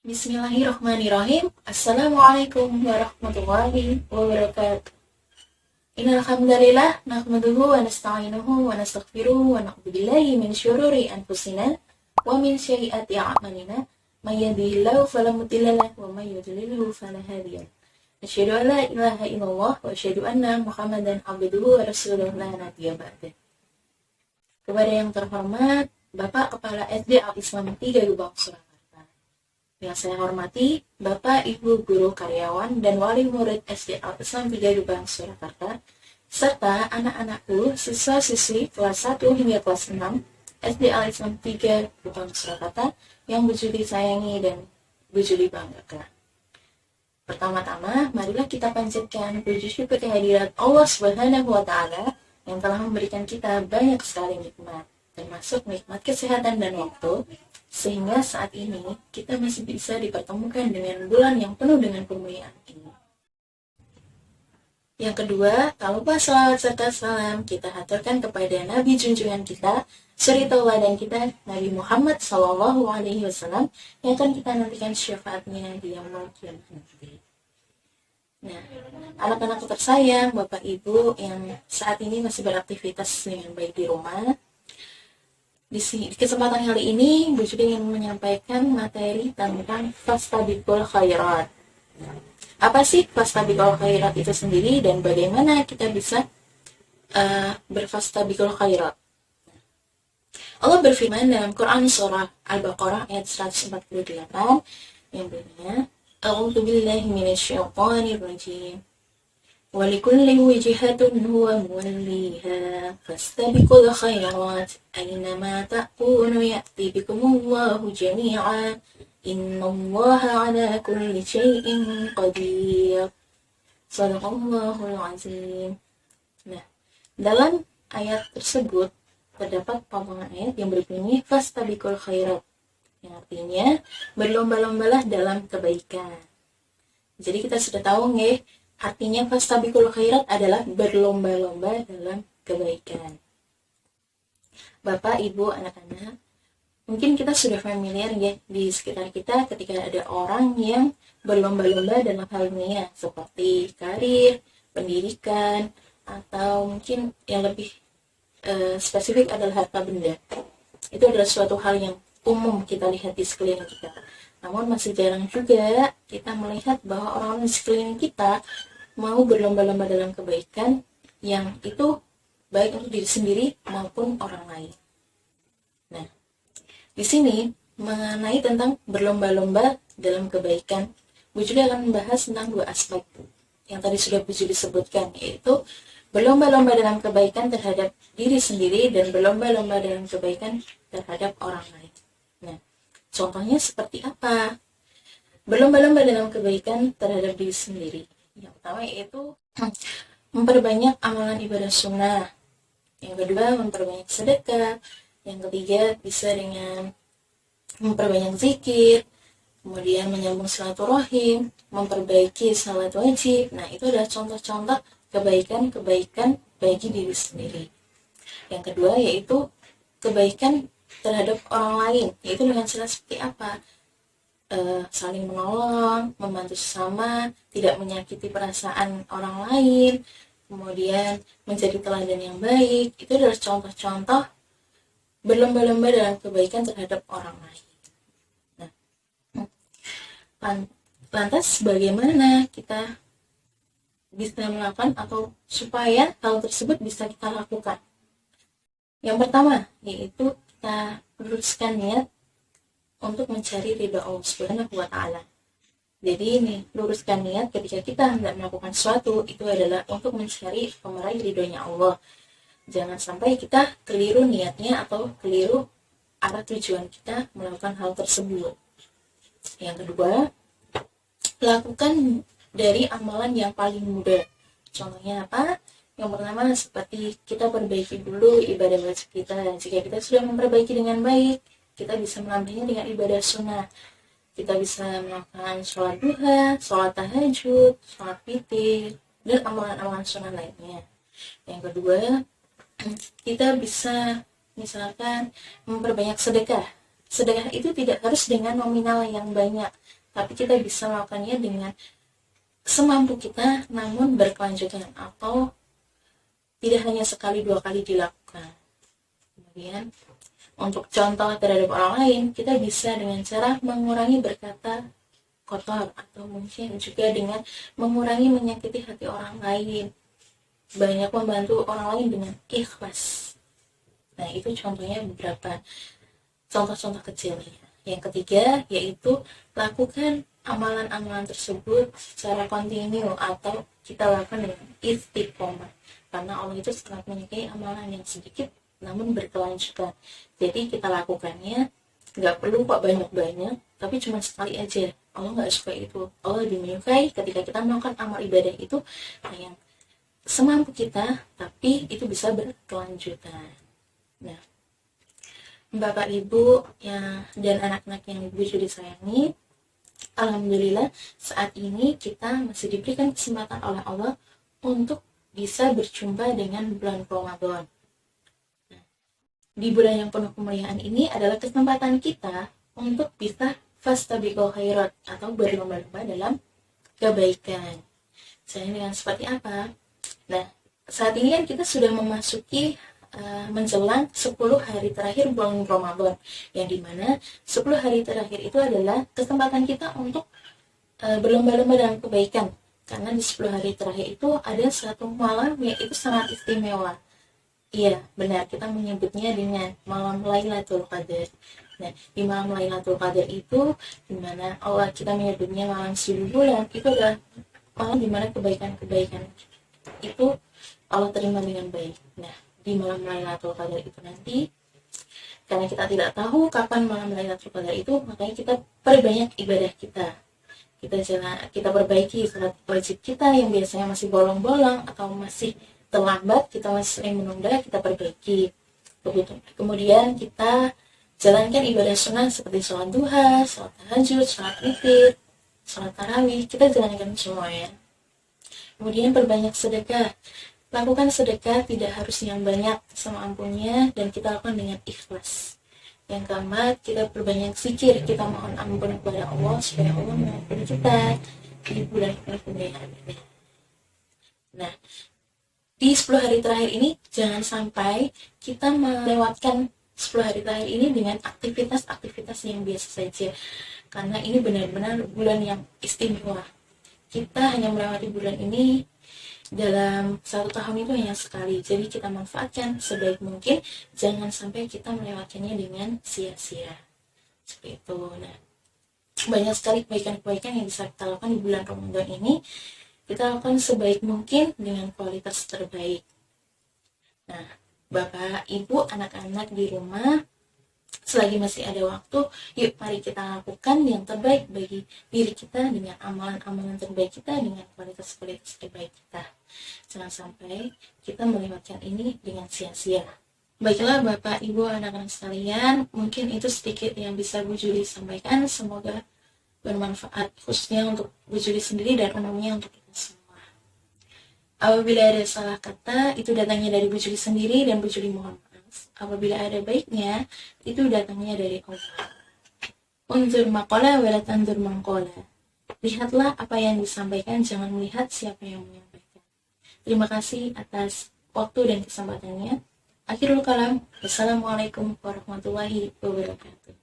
Bismillahirrahmanirrahim. Assalamualaikum warahmatullahi wabarakatuh. Innal hamdalillah nahmaduhu wa nasta'inuhu wa nastaghfiruhu wa na'udzu billahi min syururi anfusina wa min sayyiati a'malina. May yahdihillahu fala mudilla lahu wa may yudlilhu fala hadiya lahu. Asyhadu an la ilaha illallah wa asyhadu anna Muhammadan abduhu wa rasuluhu la nabiyya ba'dah. Kepada yang terhormat Bapak Kepala SD Al-Islam 3 Gebang Surakarta. Yang saya hormati Bapak, Ibu, Guru, Karyawan, dan Wali Murid SD Al-Islam 3 Gebang Surakarta, serta anak-anakku, siswa-siswi kelas 1 hingga kelas 6 SD Al-Islam 3 Gebang Surakarta yang Bu Juli sayangi dan Bu Juli banggakan. Pertama-tama, marilah kita panjatkan puji syukur kehadirat Allah Subhanahu wa Ta'ala yang telah memberikan kita banyak sekali nikmat, termasuk nikmat kesehatan dan waktu, sehingga saat ini kita masih bisa dipertemukan dengan bulan yang penuh dengan kemuliaan ini. Yang kedua, tak lupa salawat serta salam kita haturkan kepada Nabi junjungan kita, suri tauladan kita, Nabi Muhammad SAW, yang akan kita nantikan syafaatnya di yaumul qiyamah nanti. Nah, anak-anakku tersayang, Bapak Ibu yang saat ini masih beraktivitas dengan baik di rumah, di kesempatan kali ini Bu Juli ingin menyampaikan materi tentang fastabiqul khairat. Apa sih fastabiqul khairat itu sendiri dan bagaimana kita bisa berfastabiqul khairat? Allah berfirman dalam Quran surah Al-Baqarah ayat 148 yang bunyinya, A'udzu billahi minasyaitonir rajim. Walikulli wijhatun huwa muwalliha fastabiqul khairat aynama takunu ya'ti bikumullahu jami'a innallaha 'ala kulli syai'in qadir. Shadaqallahul 'azim. Nah, dalam ayat tersebut terdapat potongan ayat yang berbunyi fastabiqul khairat, yang artinya berlomba-lombalah dalam kebaikan. Jadi kita sudah tahu nggih, artinya fastabiqul khairat adalah berlomba-lomba dalam kebaikan. Bapak, Ibu, anak-anak, mungkin kita sudah familiar ya di sekitar kita ketika ada orang yang berlomba-lomba dalam hal dunia seperti karir, pendidikan, atau mungkin yang lebih spesifik adalah harta benda. Itu adalah suatu hal yang umum kita lihat di sekeliling kita. Namun masih jarang juga kita melihat bahwa orang-orang di sekeliling kita mau berlomba-lomba dalam kebaikan yang itu baik untuk diri sendiri maupun orang lain. Nah, di sini mengenai tentang berlomba-lomba dalam kebaikan, Bu Juli akan membahas tentang dua aspek yang tadi sudah Bu Juli sebutkan, yaitu berlomba-lomba dalam kebaikan terhadap diri sendiri dan berlomba-lomba dalam kebaikan terhadap orang lain. Nah, contohnya seperti apa? Berlomba-lomba dalam kebaikan terhadap diri sendiri. Yang pertama yaitu memperbanyak amalan ibadah sunnah. Yang kedua, memperbanyak sedekah. Yang ketiga, bisa dengan memperbanyak zikir, kemudian menyambung silaturahim, memperbaiki salat wajib. Nah, itu adalah contoh-contoh kebaikan-kebaikan bagi diri sendiri. Yang kedua yaitu kebaikan terhadap orang lain, yaitu dengan cara seperti apa? Saling menolong, membantu sesama, tidak menyakiti perasaan orang lain, kemudian menjadi teladan yang baik. Itu adalah contoh-contoh berlomba-lomba dalam kebaikan terhadap orang lain. Nah, lantas bagaimana kita bisa melakukan atau supaya hal tersebut bisa kita lakukan? Yang pertama yaitu kita luruskan niat untuk mencari ridha Allah Subhanahu wa Ta'ala. Jadi ini luruskan niat ketika kita hendak melakukan sesuatu itu adalah untuk mencari meraih ridhonya Allah. Jangan sampai kita keliru niatnya atau keliru arah tujuan kita melakukan hal tersebut. Yang kedua, lakukan dari amalan yang paling mudah. Contohnya apa? Yang pertama seperti kita perbaiki dulu ibadah wajib kita. Jika kita sudah memperbaiki dengan baik, kita bisa menambahnya dengan ibadah sunnah. Kita bisa melakukan sholat duha, sholat tahajud, sholat witir, dan amalan-amalan sunnah lainnya. Yang kedua, kita bisa misalkan memperbanyak sedekah. Sedekah itu tidak harus dengan nominal yang banyak, tapi kita bisa melakukannya dengan semampu kita, namun berkelanjutan, atau tidak hanya sekali dua kali dilakukan. Kemudian untuk contoh terhadap orang lain, kita bisa dengan cara mengurangi berkata kotor, atau mungkin juga dengan mengurangi menyakiti hati orang lain, banyak membantu orang lain dengan ikhlas. Nah, itu contohnya beberapa contoh-contoh kecilnya. Yang ketiga yaitu lakukan amalan-amalan tersebut secara kontinu, atau kita lakukan dengan istiqomah, karena Allah itu sangat menyukai amalan yang sedikit namun berkelanjutan. Jadi kita lakukannya nggak perlu kok banyak-banyak, tapi cuma sekali aja. Allah nggak suka itu. Allah lebih menyukai ketika kita melakukan amal ibadah itu yang semampu kita, tapi itu bisa berkelanjutan. Nah, Bapak Ibu dan anak-anak yang Ibu Juli sayangi, alhamdulillah saat ini kita masih diberikan kesempatan oleh Allah untuk bisa berjumpa dengan bulan Ramadan. Nah, di bulan yang penuh kemuliaan ini adalah kesempatan kita untuk bisa fastabiqul khairat, atau berlomba-lomba dalam kebaikan. Caranya dengan seperti apa? Nah, saat ini kan kita sudah memasuki menjelang 10 hari terakhir bulan Ramadan, yang dimana 10 hari terakhir itu adalah kesempatan kita untuk berlomba-lomba dalam kebaikan, karena di 10 hari terakhir itu ada satu malam yang itu sangat istimewa. Iya, benar, kita menyebutnya dengan malam Lailatul Qadar. Nah, di malam Lailatul Qadar itu, dimana Allah kita menyebutnya malam 1000 bulan, itu adalah malam dimana kebaikan-kebaikan itu Allah terima dengan baik. Nah, di malam Lailatul Qadar itu nanti, karena kita tidak tahu kapan malam Lailatul Qadar itu, makanya kita perbanyak ibadah kita. Kita perbaiki salat wajib kita yang biasanya masih bolong-bolong atau masih terlambat, kita masih sering menunda, kita perbaiki. Kemudian kita jalankan ibadah sunnah seperti sholat duha, sholat tahajud, sholat witir, sholat tarawih, kita jalankan semuanya. Kemudian perbanyak sedekah. Lakukan sedekah tidak harus yang banyak, semampunya, dan kita lakukan dengan ikhlas. Yang keempat, kita perbanyak zikir, kita mohon ampun kepada Allah supaya Allah mengampuni kita di bulan kemuliaan ini. Nah, di 10 hari terakhir ini jangan sampai kita melewatkan 10 hari terakhir ini dengan aktivitas-aktivitas yang biasa saja, karena ini benar-benar bulan yang istimewa. Kita hanya melewati bulan ini dalam 1 tahun itu hanya sekali, jadi kita manfaatkan sebaik mungkin, jangan sampai kita melewatkannya dengan sia-sia seperti itu. Nah, banyak sekali kebaikan-kebaikan yang bisa kita lakukan di bulan Ramadan ini, kita lakukan sebaik mungkin dengan kualitas terbaik. Nah, Bapak, Ibu, anak-anak di rumah, selagi masih ada waktu, yuk mari kita lakukan yang terbaik bagi diri kita dengan amalan-amalan terbaik kita, dengan kualitas-kualitas terbaik kita. Jangan sampai kita melewatkan ini dengan sia-sia. Baiklah Bapak, Ibu, anak-anak sekalian, mungkin itu sedikit yang bisa Bu Juli sampaikan. Semoga bermanfaat, khususnya untuk Bu Juli sendiri dan umumnya untuk kita semua. Apabila ada salah kata, itu datangnya dari Bu Juli sendiri, dan Bu Juli mohon maaf. Apabila ada baiknya, itu datangnya dari Allah. Unzur maqala wa la tanzur maqala. Lihatlah apa yang disampaikan, jangan melihat siapa yang menyampaikan. Terima kasih atas waktu dan kesempatannya. Akhirul kalam. Wassalamualaikum warahmatullahi wabarakatuh.